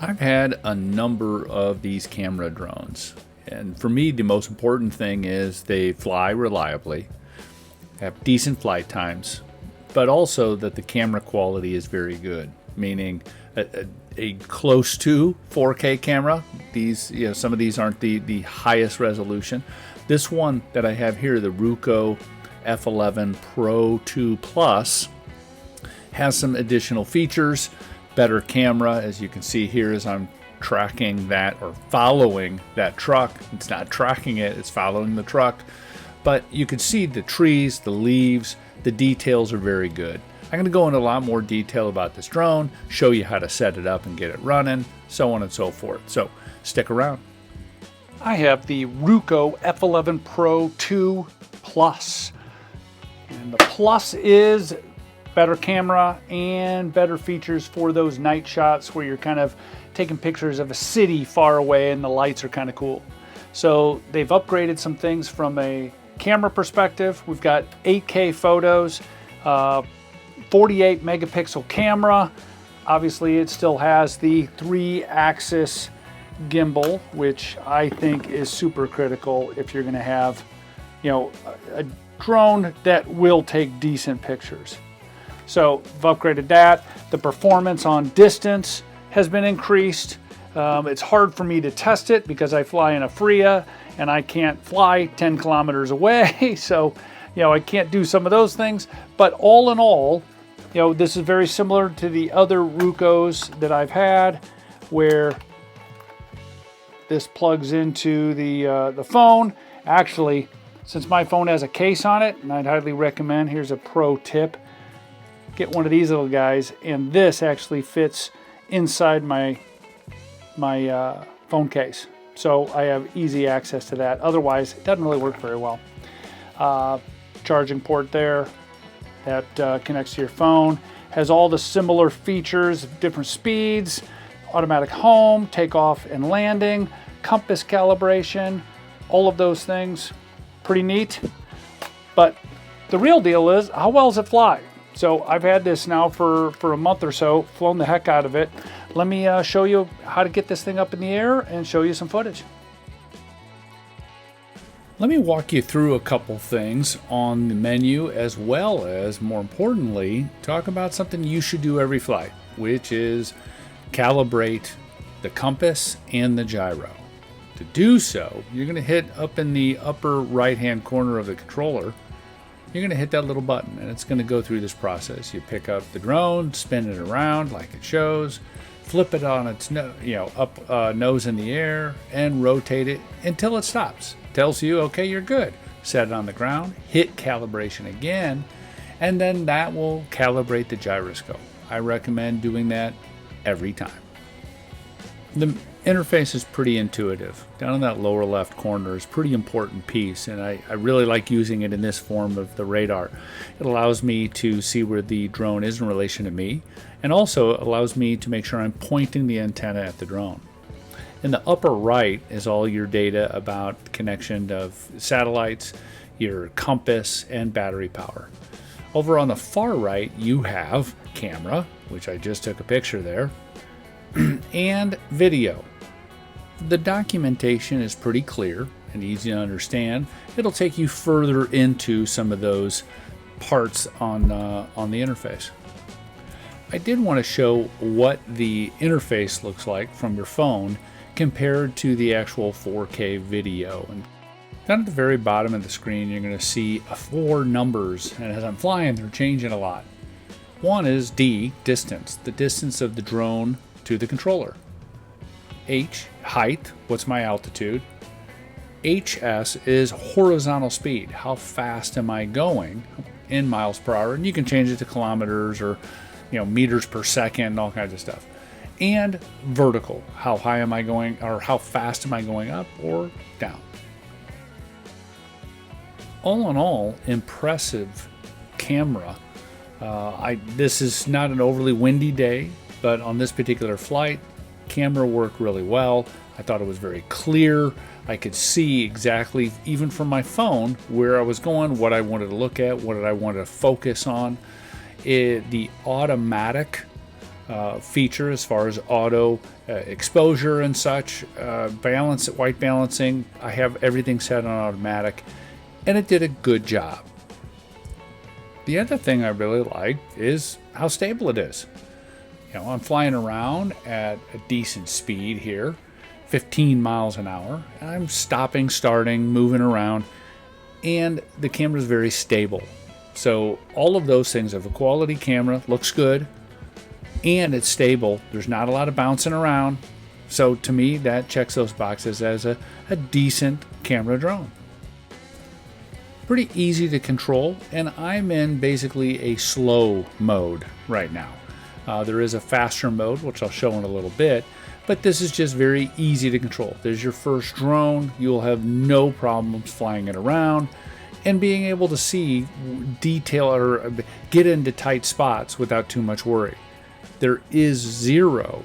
I've had a number of these camera drones, and for me the most important thing is they fly reliably, have decent flight times, but also that the camera quality is very good, meaning a close to 4K camera. These, some of these aren't the highest resolution. This one that I have here, the Ruko F11 Pro 2 Plus, has some additional features. Better camera, as you can see here as I'm tracking that or following that truck. It's not tracking it, it's following the truck. But you can see the trees, the leaves, the details are very good. I'm going to go into a lot more detail about this drone, show you how to set it up and get it running, so on and so forth. So stick around. I have the Ruko F11 Pro 2 Plus. And the Plus is better camera and better features for those night shots where you're kind of taking pictures of a city far away and the lights are kind of cool. So they've upgraded some things from a camera perspective. We've got 8K photos, 48 megapixel camera. Obviously it still has the 3-axis gimbal, which I think is super critical if you're going to have, a drone that will take decent pictures. So I've upgraded that. The performance on distance has been increased. It's hard for me to test it because I fly in a FRIA and I can't fly 10 kilometers away. So, I can't do some of those things. But all in all, this is very similar to the other Rukos that I've had, where this plugs into the phone. Actually, since my phone has a case on it, and I'd highly recommend, here's a pro tip, get one of these little guys, and this actually fits inside my phone case, so I have easy access to that. Otherwise it doesn't really work very well. Charging port there that connects to your phone, has all the similar features, different speeds, automatic home, takeoff and landing, compass calibration, all of those things. Pretty neat. But the real deal is, how well does it fly? So I've had this now for a month or so, flown the heck out of it. Let me show you how to get this thing up in the air and show you some footage. Let me walk you through a couple things on the menu, as well as, more importantly, talk about something you should do every flight, which is calibrate the compass and the gyro. To do so, you're going to hit up in the upper right-hand corner of the controller. You're going to hit that little button, and it's going to go through this process. You pick up the drone, spin it around like it shows, flip it on its nose in the air, and rotate it until it stops. Tells you, okay, you're good. Set it on the ground, hit calibration again, and then that will calibrate the gyroscope. I recommend doing that every time. The interface is pretty intuitive. Down in that lower left corner is a pretty important piece, and I really like using it in this form of the radar. It allows me to see where the drone is in relation to me, and also allows me to make sure I'm pointing the antenna at the drone. In the upper right is all your data about the connection of satellites, your compass, and battery power. Over on the far right, you have camera, which I just took a picture there, and video. The documentation is pretty clear and easy to understand. It'll take you further into some of those parts on the interface. I did want to show what the interface looks like from your phone compared to the actual 4K video. And down at the very bottom of the screen, you're going to see 4 numbers, and as I'm flying, they're changing a lot. One is D, distance, the distance of the drone to the controller. H, height, what's my altitude. HS is horizontal speed, how fast am I going in miles per hour, and you can change it to kilometers or meters per second, all kinds of stuff. And vertical, how high am I going, or how fast am I going up or down. All in all, impressive camera. This is not an overly windy day, but on this particular flight, camera worked really well. I thought it was very clear. I could see exactly, even from my phone, where I was going, what I wanted to look at, what I wanted to focus on. The automatic feature as far as auto exposure and such, white balancing. I have everything set on automatic, and it did a good job. The other thing I really like is how stable it is. I'm flying around at a decent speed here, 15 miles an hour, and I'm stopping, starting, moving around, and the camera is very stable. So all of those things of a quality camera, looks good, and it's stable. There's not a lot of bouncing around. So to me, that checks those boxes as a decent camera drone. Pretty easy to control, and I'm in basically a slow mode right now. There is a faster mode, which I'll show in a little bit, but this is just very easy to control. There's your first drone. You'll have no problems flying it around and being able to see detail or get into tight spots without too much worry. There is 0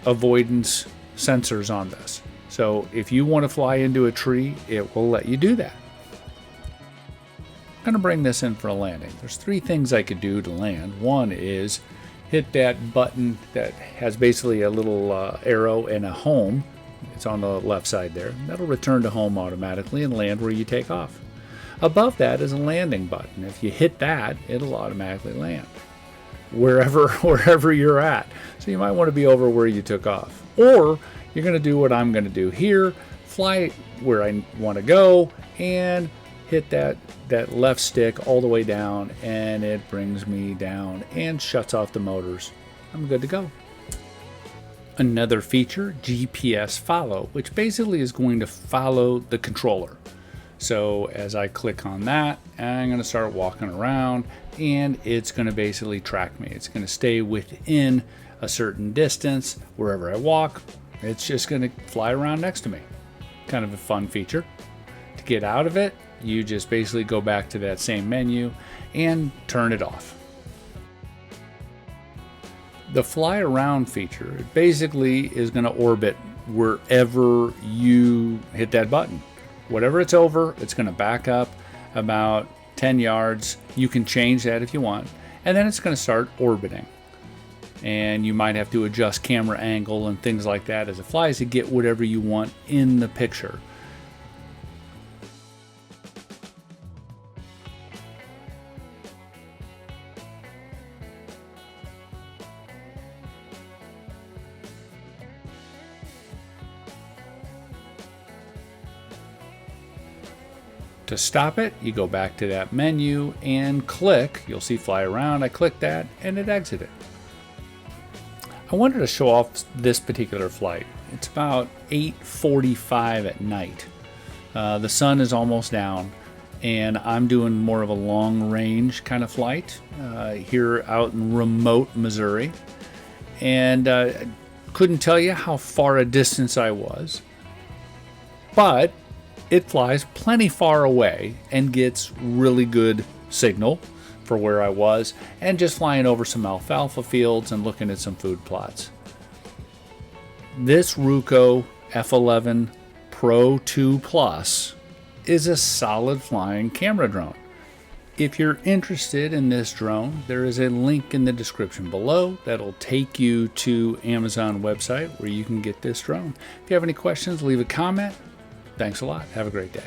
avoidance sensors on this. So if you want to fly into a tree, it will let you do that. I'm going to bring this in for a landing. There's 3 things I could do to land. One is hit that button that has basically a little arrow and a home. It's on the left side there. That'll return to home automatically and land where you take off. Above that is a landing button. If you hit that, it'll automatically land wherever you're at. So you might want to be over where you took off. Or you're going to do what I'm going to do here, fly where I want to go, and hit that left stick all the way down, and it brings me down and shuts off the motors. I'm good to go. Another feature, GPS follow, which basically is going to follow the controller. So as I click on that, I'm going to start walking around, and it's going to basically track me. It's going to stay within a certain distance. Wherever I walk, it's just going to fly around next to me. Kind of a fun feature. To get out of it, you just basically go back to that same menu and turn it off. The fly around feature basically is going to orbit wherever you hit that button. Whatever it's over, it's going to back up about 10 yards. You can change that if you want, and then it's going to start orbiting. And you might have to adjust camera angle and things like that as it flies to get whatever you want in the picture. To stop it, you go back to that menu and click. You'll see fly around. I click that and it exited. I wanted to show off this particular flight. It's about 8:45 at night. The sun is almost down, and I'm doing more of a long range kind of flight here out in remote Missouri. And couldn't tell you how far a distance I was, but it flies plenty far away and gets really good signal for where I was, and just flying over some alfalfa fields and looking at some food plots. This Ruko F11 Pro 2 Plus is a solid flying camera drone. If you're interested in this drone, there is a link in the description below that'll take you to Amazon website where you can get this drone. If you have any questions, leave a comment. Thanks a lot. Have a great day.